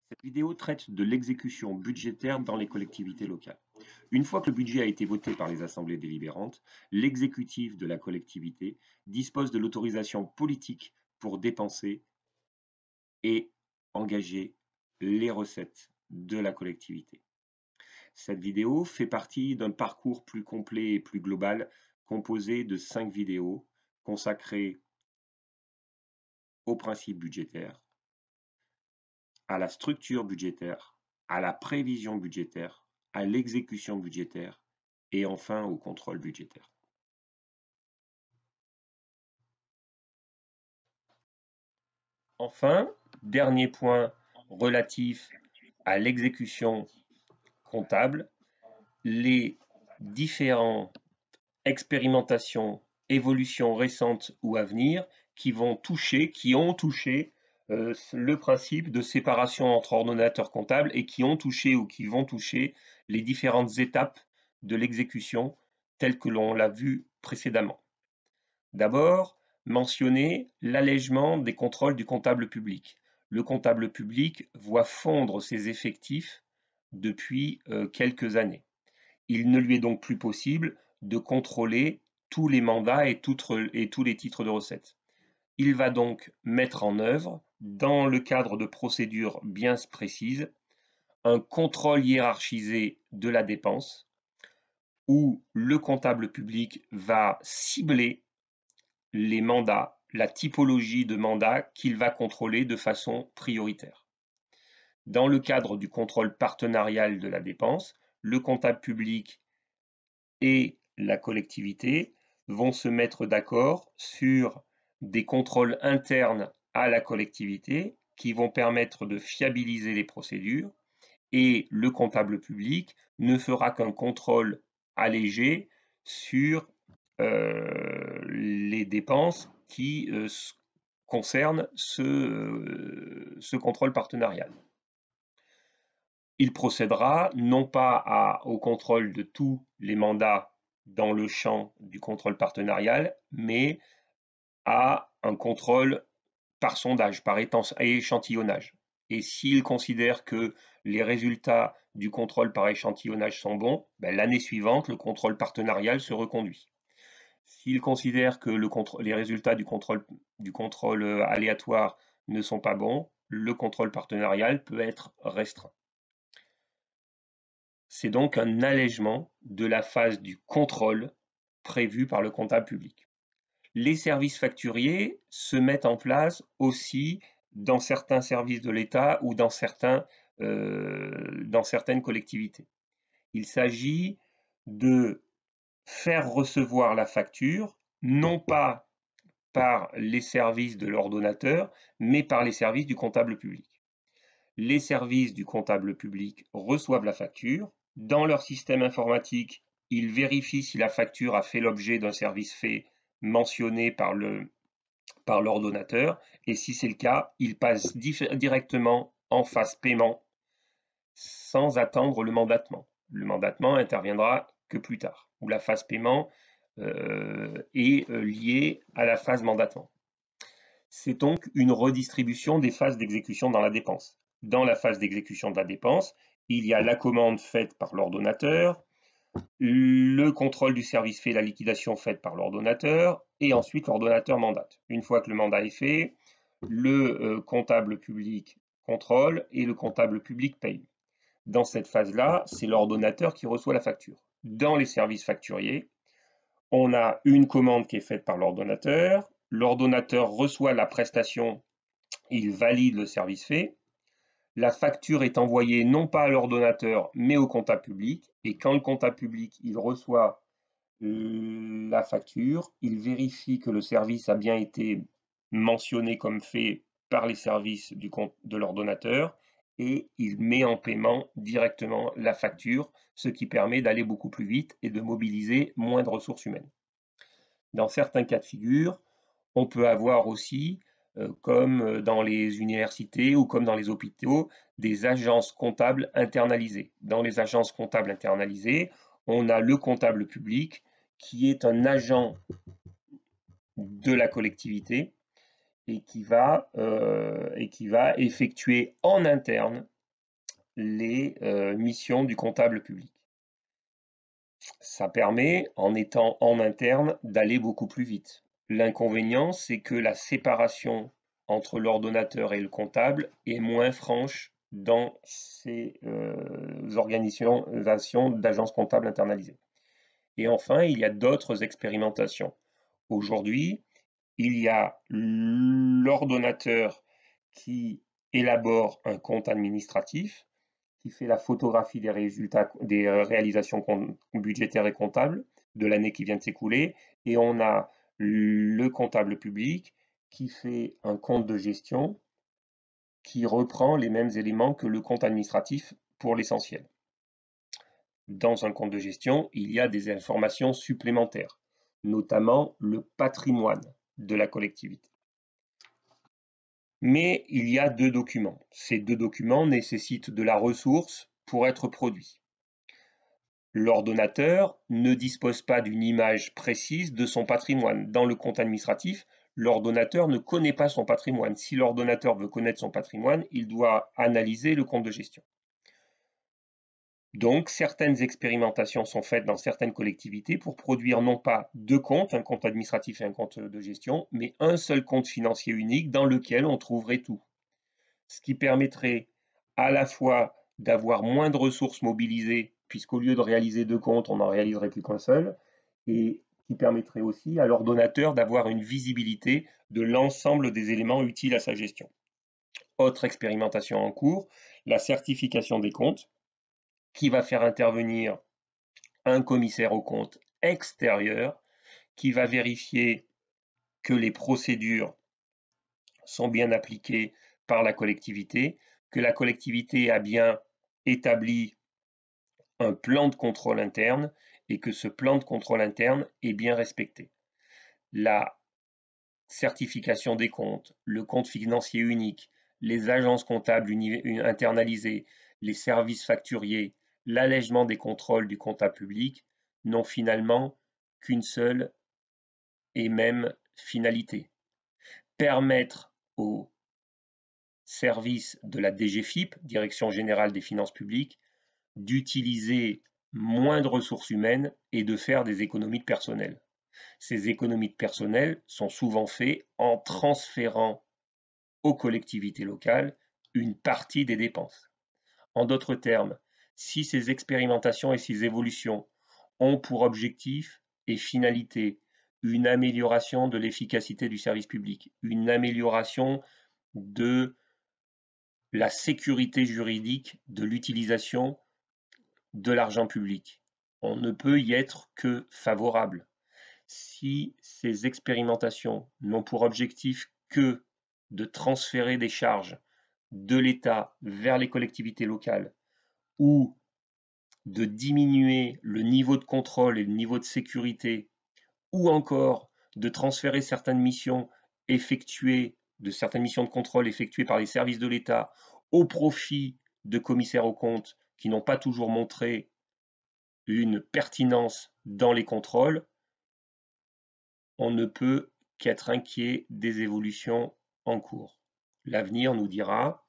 Cette vidéo traite de l'exécution budgétaire dans les collectivités locales. Une fois que le budget a été voté par les assemblées délibérantes, l'exécutif de la collectivité dispose de l'autorisation politique pour dépenser et engager les recettes de la collectivité. Cette vidéo fait partie d'un parcours plus complet et plus global composé de 5 vidéos consacrées aux principes budgétaires, à la structure budgétaire, à la prévision budgétaire, à l'exécution budgétaire et enfin au contrôle budgétaire. Enfin, dernier point relatif à l'exécution comptable, les différentes expérimentations, évolutions récentes ou à venir qui ont touché le principe de séparation entre ordonnateurs comptables et qui ont touché ou qui vont toucher les différentes étapes de l'exécution telles que l'on l'a vu précédemment. D'abord, mentionner l'allègement des contrôles du comptable public. Le comptable public voit fondre ses effectifs depuis quelques années. Il ne lui est donc plus possible de contrôler tous les mandats et tous les titres de recettes. Il va donc mettre en œuvre, dans le cadre de procédures bien précises, un contrôle hiérarchisé de la dépense où le comptable public va cibler les mandats, la typologie de mandats qu'il va contrôler de façon prioritaire. Dans le cadre du contrôle partenarial de la dépense, le comptable public et la collectivité vont se mettre d'accord sur des contrôles internes à la collectivité qui vont permettre de fiabiliser les procédures et le comptable public ne fera qu'un contrôle allégé sur les dépenses qui concernent ce contrôle partenarial. Il procédera non pas au contrôle de tous les mandats dans le champ du contrôle partenarial, mais à un contrôle par sondage, par échantillonnage. Et s'il considère que les résultats du contrôle par échantillonnage sont bons, l'année suivante, le contrôle partenarial se reconduit. S'il considère que les résultats du contrôle aléatoire ne sont pas bons, le contrôle partenarial peut être restreint. C'est donc un allègement de la phase du contrôle prévu par le comptable public. Les services facturiers se mettent en place aussi dans certains services de l'État ou dans certaines collectivités. Il s'agit de faire recevoir la facture, non pas par les services de l'ordonnateur, mais par les services du comptable public. Les services du comptable public reçoivent la facture. Dans leur système informatique, ils vérifient si la facture a fait l'objet d'un service fait mentionné par l'ordonnateur, et si c'est le cas, ils passent directement en phase paiement sans attendre le mandatement. Le mandatement interviendra que plus tard, où la phase paiement est liée à la phase mandatement. C'est donc une redistribution des phases d'exécution dans la dépense. Dans la phase d'exécution de la dépense, il y a la commande faite par l'ordonnateur, le contrôle du service fait, la liquidation faite par l'ordonnateur, et ensuite l'ordonnateur mandate. Une fois que le mandat est fait, le comptable public contrôle et le comptable public paye. Dans cette phase-là, c'est l'ordonnateur qui reçoit la facture. Dans les services facturiers, on a une commande qui est faite par l'ordonnateur reçoit la prestation, il valide le service fait, la facture est envoyée non pas à l'ordonnateur mais au comptable public, et quand le comptable public il reçoit la facture, il vérifie que le service a bien été mentionné comme fait par les services de l'ordonnateur et il met en paiement directement la facture, ce qui permet d'aller beaucoup plus vite et de mobiliser moins de ressources humaines. Dans certains cas de figure, on peut avoir aussi, comme dans les universités ou comme dans les hôpitaux, des agences comptables internalisées. Dans les agences comptables internalisées, on a le comptable public qui est un agent de la collectivité et qui va effectuer en interne les missions du comptable public. Ça permet, en étant en interne, d'aller beaucoup plus vite. L'inconvénient, c'est que la séparation entre l'ordonnateur et le comptable est moins franche dans ces organisations d'agences comptables internalisées. Et enfin, il y a d'autres expérimentations. Aujourd'hui, il y a l'ordonnateur qui élabore un compte administratif, qui fait la photographie des résultats, des réalisations budgétaires et comptables de l'année qui vient de s'écouler, et on a le comptable public qui fait un compte de gestion qui reprend les mêmes éléments que le compte administratif pour l'essentiel. Dans un compte de gestion, il y a des informations supplémentaires, notamment le patrimoine de la collectivité. Mais il y a deux documents. Ces deux documents nécessitent de la ressource pour être produits. L'ordonnateur ne dispose pas d'une image précise de son patrimoine. Dans le compte administratif, l'ordonnateur ne connaît pas son patrimoine. Si l'ordonnateur veut connaître son patrimoine, il doit analyser le compte de gestion. Donc, certaines expérimentations sont faites dans certaines collectivités pour produire non pas deux comptes, un compte administratif et un compte de gestion, mais un seul compte financier unique dans lequel on trouverait tout. Ce qui permettrait à la fois d'avoir moins de ressources mobilisées, puisqu'au lieu de réaliser deux comptes, on n'en réaliserait plus qu'un seul, et qui permettrait aussi à l'ordonnateur d'avoir une visibilité de l'ensemble des éléments utiles à sa gestion. Autre expérimentation en cours, la certification des comptes, qui va faire intervenir un commissaire aux comptes extérieur qui va vérifier que les procédures sont bien appliquées par la collectivité, que la collectivité a bien établi un plan de contrôle interne et que ce plan de contrôle interne est bien respecté. La certification des comptes, le compte financier unique, les agences comptables internalisées, les services facturiers, l'allègement des contrôles du comptable public n'ont finalement qu'une seule et même finalité: permettre aux services de la DGFiP, Direction générale des finances publiques, d'utiliser moins de ressources humaines et de faire des économies de personnel. Ces économies de personnel sont souvent faites en transférant aux collectivités locales une partie des dépenses. En d'autres termes, si ces expérimentations et ces évolutions ont pour objectif et finalité une amélioration de l'efficacité du service public, une amélioration de la sécurité juridique de l'utilisation de l'argent public, on ne peut y être que favorable. Si ces expérimentations n'ont pour objectif que de transférer des charges de l'État vers les collectivités locales ou de diminuer le niveau de contrôle et le niveau de sécurité, ou encore de transférer certaines missions de contrôle effectuées par les services de l'État au profit de commissaires aux comptes qui n'ont pas toujours montré une pertinence dans les contrôles, on ne peut qu'être inquiet des évolutions en cours. L'avenir nous dira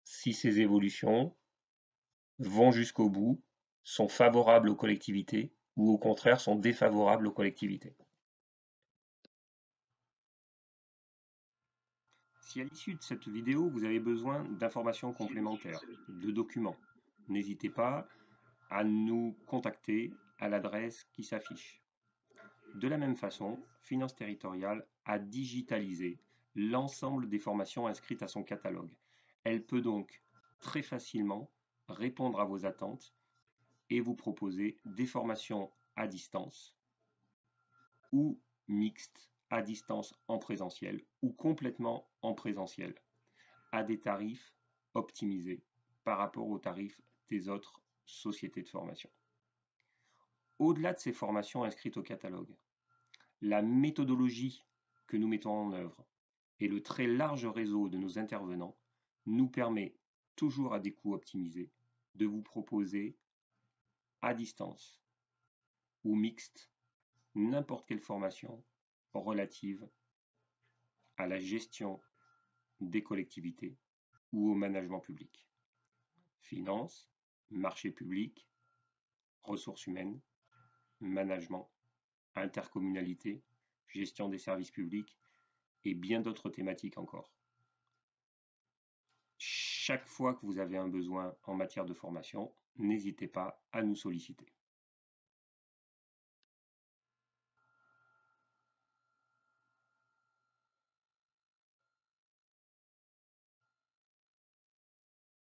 si ces évolutions vont jusqu'au bout, sont favorables aux collectivités ou au contraire sont défavorables aux collectivités. Si à l'issue de cette vidéo, vous avez besoin d'informations complémentaires, de documents, n'hésitez pas à nous contacter à l'adresse qui s'affiche. De la même façon, Finances Territoriales a digitalisé l'ensemble des formations inscrites à son catalogue. Elle peut donc très facilement répondre à vos attentes et vous proposer des formations à distance ou mixtes, à distance en présentiel ou complètement en présentiel, à des tarifs optimisés par rapport aux tarifs des autres sociétés de formation. Au-delà de ces formations inscrites au catalogue, la méthodologie que nous mettons en œuvre et le très large réseau de nos intervenants nous permet, toujours à des coûts optimisés, de vous proposer à distance ou mixte n'importe quelle formation relative à la gestion des collectivités ou au management public. finance, marché public, ressources humaines, management, intercommunalité, gestion des services publics et bien d'autres thématiques encore. Chaque fois que vous avez un besoin en matière de formation, n'hésitez pas à nous solliciter.